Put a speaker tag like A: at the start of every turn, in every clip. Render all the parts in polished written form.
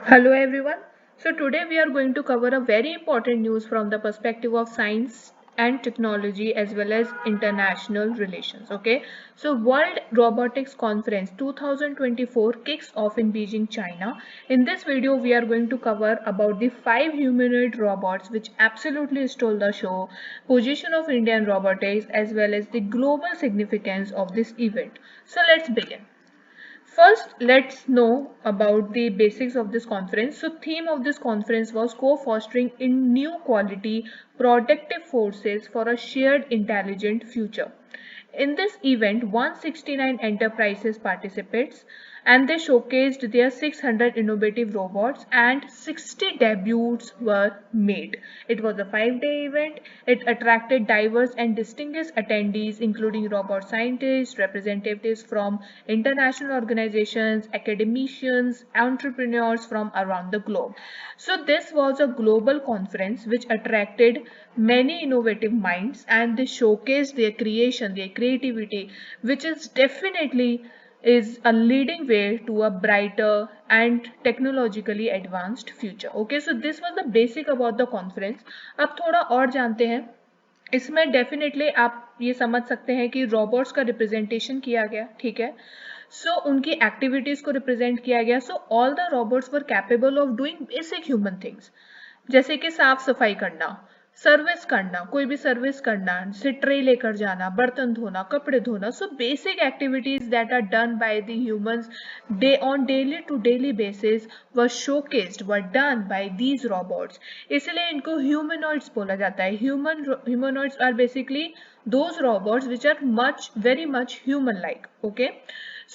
A: Hello everyone. So today we are going to cover a very important news from the perspective of science and technology as well as international relations. Okay. So World Robotics Conference 2024 kicks off in Beijing, China. In this video we are going to cover about the 5 humanoid robots which absolutely stole the show, position of Indian robotics as well as the global significance of this event. So let's begin. First, let's know about the basics of this conference. So, theme of this conference was co-fostering in new quality protective forces for a shared intelligent future. In this event, 169 enterprises participates and they showcased their 600 innovative robots and 60 debuts were made. It was a 5-day event. It attracted diverse and distinguished attendees including robot scientists, representatives from international organizations, academicians, entrepreneurs from around the globe. So this was a global conference which attracted many innovative minds and they showcased their creation, their creativity, which is definitely is a leading way to a brighter and technologically advanced future. Okay, so this was the basic about the conference. अब थोड़ा और जानते हैं. इसमें definitely आप ये समझ सकते हैं कि रोबोट्स का रिप्रेजेंटेशन किया गया. ठीक है. सो उनकी एक्टिविटीज को रिप्रेजेंट किया गया. So all the robots were capable of doing basic human things, जैसे कि साफ सफाई करना, सर्विस करना, कोई भी सर्विस करना, जैसे ट्रे लेकर जाना, बर्तन धोना, कपड़े धोना. So basic activities that are done by the humans day on daily to daily basis were showcased, were done by these robots. इसलिए इनको ह्यूमनॉइड्स बोला जाता है. Humanoids are basically those robots which are very much human like. Okay,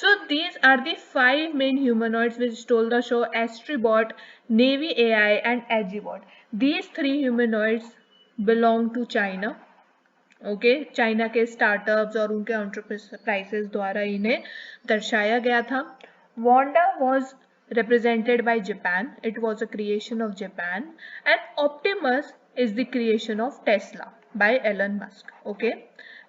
A: so these are the 5 main humanoids which stole the show: Astribot, Navy AI and Agibot. These 3 humanoids belong to China. Okay, China के startups और उनके enterprises द्वारा इन्हें दर्शाया गया था. Wanda was represented by Japan. It was a creation of Japan. And Optimus is the creation of Tesla by Elon Musk. Okay,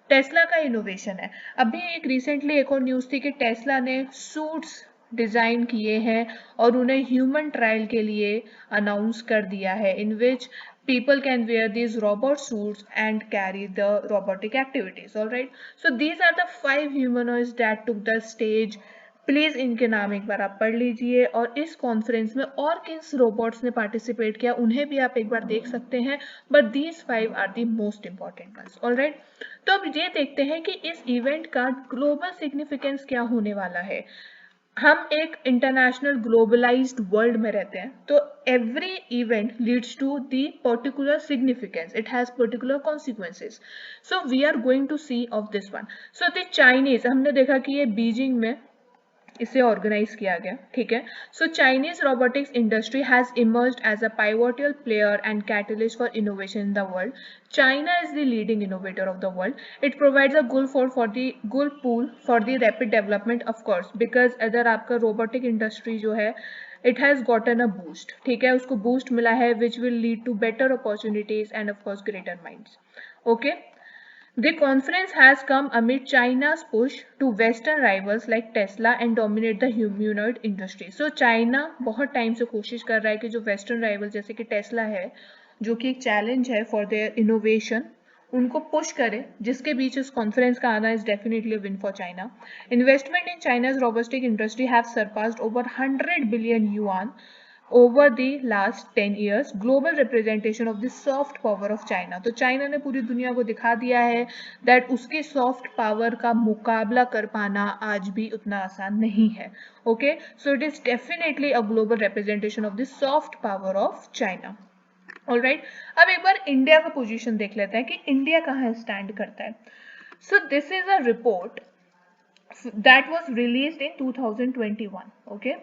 A: Tesla का innovation है. अभी एक रिसेंटली एक और न्यूज थी कि टेस्ला ने सूट्स डिजाइन किए हैं और उन्हें ह्यूमन ट्रायल के लिए अनाउंस कर दिया है, इन विच people can wear these robot suits and carry the robotic activities. All right, so these are the 5 humanoids that took the stage. Please इनके नाम एक बार आप पढ़ लीजिए और इस कॉन्फ्रेंस में और किस रोबोट्स ने पार्टिसिपेट किया उन्हें भी आप एक बार देख सकते हैं, but these 5 are the most important ones. Alright, तो अब ये देखते हैं कि इस इवेंट का ग्लोबल सिग्निफिकेंस क्या होने वाला है. हम एक इंटरनेशनल ग्लोबलाइज्ड वर्ल्ड में रहते हैं, तो every event leads to the particular significance, it has particular consequences. So we are going to see of this one. So the Chinese, हमने देखा कि ये बीजिंग में इसे ऑर्गेनाइज किया गया. ठीक है. So Chinese robotics industry has emerged as a pivotal player and catalyst for innovation in the world. China is the leading innovator of the world. It provides a good pool for the rapid development, of course, because अगर आपका robotic industry जो है it has gotten a boost. ठीक है, उसको boost मिला है which will lead to better opportunities and of course greater minds. Okay. The conference has come amid China's push to Western rivals like Tesla and dominate the humanoid industry. So China बहुत time से कोशिश कर रहा है कि जो western rival जैसे कि टेस्ला है, जो कि एक चैलेंज है फॉर देयर इनोवेशन, उनको पुश करे, जिसके बीच इस कॉन्फ्रेंस का आना is definitely win for China. Investment in China's robotic industry have surpassed over 100 billion yuan over the last 10 years. Global representation of the soft power of China. तो China ने पूरी दुनिया को दिखा दिया है that उसके सॉफ्ट पावर का मुकाबला कर पाना आज भी उतना आसान नहीं है. Okay, so it is definitely a global representation of the soft power of China. Alright, अब एक बार इंडिया का पोजीशन देख लेते हैं कि इंडिया कहाँ स्टैंड करता है. सो this is a report that was released in 2021. Okay,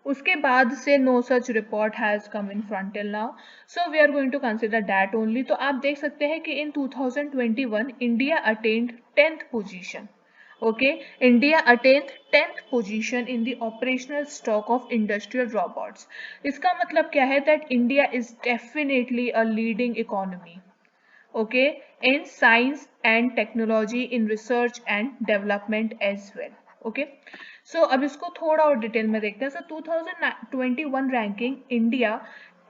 A: उसके बाद से no such report has come in front till now, so we are going to consider that only. तो आप देख सकते हैं कि in 2021 India attained 10th position. Okay, India attained 10th position in the operational stock of industrial robots. इसका मतलब क्या है that India is definitely a leading economy. Okay, in science and technology, in research and development as well. Okay. So अब इसको थोड़ा और डिटेल में देखते हैं। So 2021 ranking, India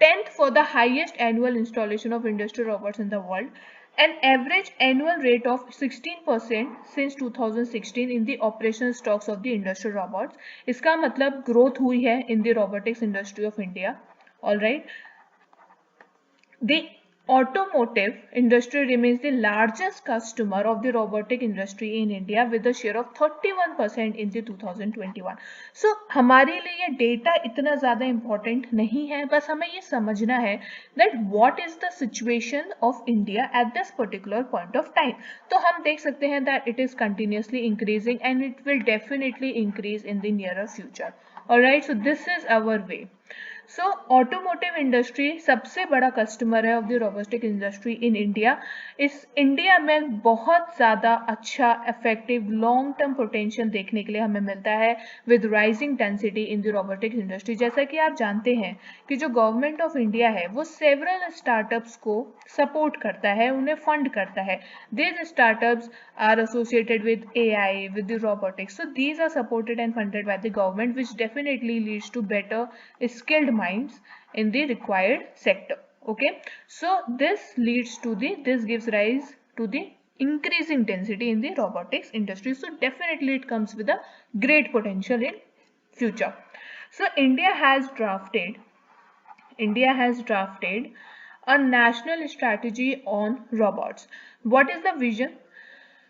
A: 10th for the highest annual installation of industrial robots in the world, an average annual rate of 16% since 2016 in the operational stocks of the industrial robots. इसका मतलब ग्रोथ हुई है in the robotics industry of India. All right. The automotive industry remains the largest customer of the robotic industry in India with a share of 31% in the 2021. So हमारे लिए ये data इतना ज़्यादा important नहीं है, बस हमें ये समझना है that what is the situation of India at this particular point of time. तो हम देख सकते हैं that it is continuously increasing and it will definitely increase in the nearer future. Alright, so this is our way. So automotive industry सबसे बड़ा customer है of the robotic industry in India. इस India में बहुत ज़्यादा अच्छा effective long term potential देखने के लिए हमें मिलता है with rising density in the robotic industry. जैसा कि आप जानते हैं कि जो गवर्नमेंट ऑफ इंडिया है वो सेवरल स्टार्टअप्स को सपोर्ट करता है, उन्हें फंड करता है। These startups are associated with AI, with the robotics. So these are supported and funded by the government, which definitely leads to better skilled minds in the required sector. Okay, so this gives rise to the increasing density in the robotics industry. So definitely it comes with a great potential in future. So India has drafted a national strategy on robots. What is the vision?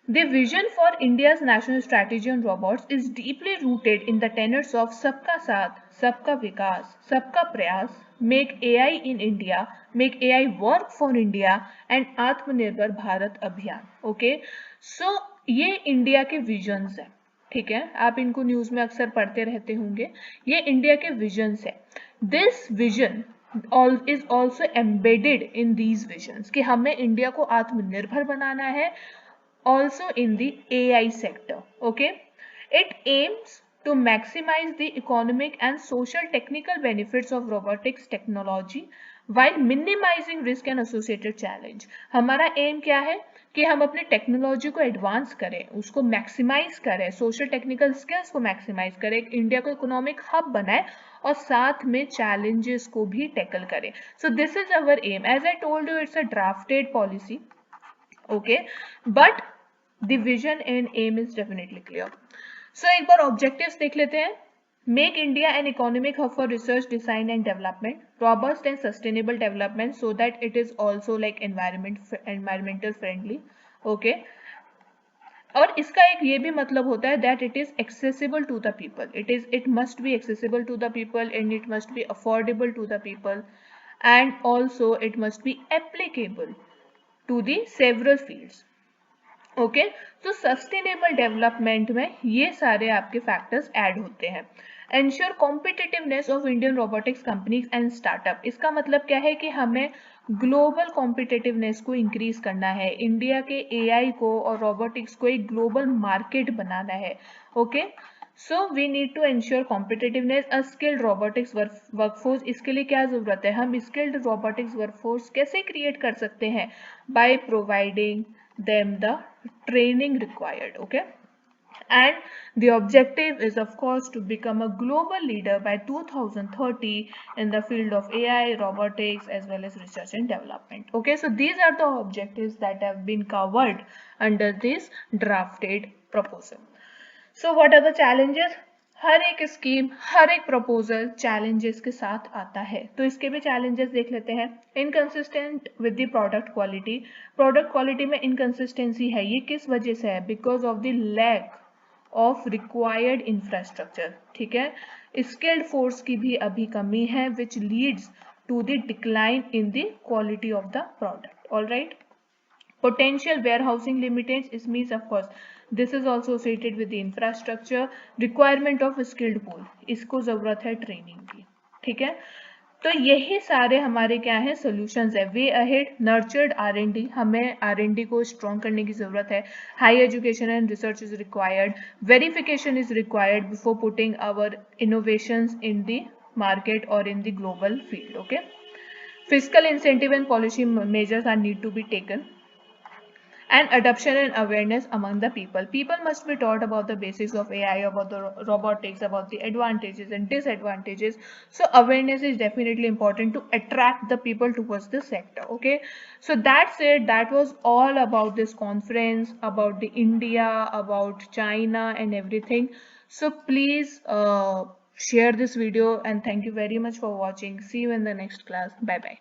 A: The vision for India's national strategy on robots is deeply rooted in the tenets of Sabka Saath, Sabka Vikas, Sabka Prayas, Make AI in India, Make AI work for India, and Atmanirbhar Bharat Abhiyan. Okay, so ये India के visions है, ठीक है, आप इनको news में अक्सर पढ़ते रहते होंगे, ये इंडिया के विजन्स है। This vision is also embedded in these visions कि हमें इंडिया को आत्मनिर्भर बनाना है, also in the AI sector. Okay, it aims to maximize the economic and social technical benefits of robotics technology while minimizing risk and associated challenge. हमारा M क्या है कि हम अपनी टेक्नोलॉजी को एडवांस करें, उसको मैक्सिमाइज करें, सोशल टेक्निकल स्किल्स को मैक्सिमाइज करें, इंडिया को इकोनॉमिक हब बनाए और साथ में चैलेंजेस को भी टैकल करें. So this is our aim. As I told you, it's a drafted policy. Okay, but the vision and aim is definitely clear. So एक बार objectives देख लेते हैं. Make India an economic hub for research, design and development, robust and sustainable development so that it is also like environmental friendly. Okay, और इसका एक ये भी मतलब होता है that it is accessible to the people. It must be accessible to the people and it must be affordable to the people, and also it must be applicable to the several fields. Okay, तो sustainable development में ये सारे आपके factors add होते हैं. Ensure competitiveness of Indian robotics companies and startup. इसका मतलब क्या है कि हमें ग्लोबल कॉम्पिटिटिवनेस को इंक्रीज करना है, इंडिया के AI को और रोबोटिक्स को एक ग्लोबल मार्केट बनाना है. Okay, so we need to ensure competitiveness, a skilled robotics workforce. इसके लिए क्या जरूरत है, हम स्किल्ड रोबोटिक्स वर्कफोर्स कैसे क्रिएट कर सकते हैं? By providing them the training required. Okay, and the objective is of course to become a global leader by 2030 in the field of AI, robotics as well as research and development. Okay, so these are the objectives that have been covered under this drafted proposal. So what are the challenges? हर एक scheme, हर एक proposal challenges के साथ आता है, तो इसके भी challenges देख लेते हैं. Inconsistent with the product quality. Product quality में इनकंसिस्टेंसी है, ये किस वजह से है? Because of the lack of required infrastructure. ठीक है, स्किल्ड फोर्स की भी अभी कमी है which leads to the decline in the quality of the product. All right, potential warehousing limitations. It means of course this is also associated with the infrastructure. Requirement of skilled pool, इसको जरूरत है training की. ठीक है, तो यही सारे हमारे क्या है सॉल्यूशंस है. वे अहेड, नर्चर्ड R&D, हमें R&D को स्ट्रॉन्ग करने की जरूरत है. High education and research is required. Verification is required before putting our innovations in the market or in the global field. Okay, fiscal incentive and policy measures are need to be taken. and adoption and awareness among the people. People must be taught about the basics of AI, about the robotics, about the advantages and disadvantages. So awareness is definitely important to attract the people towards the sector. Okay, so that's it. That was all about this conference, about the India, about China and everything. So please share this video, and thank you very much for watching. See you in the next class. Bye bye.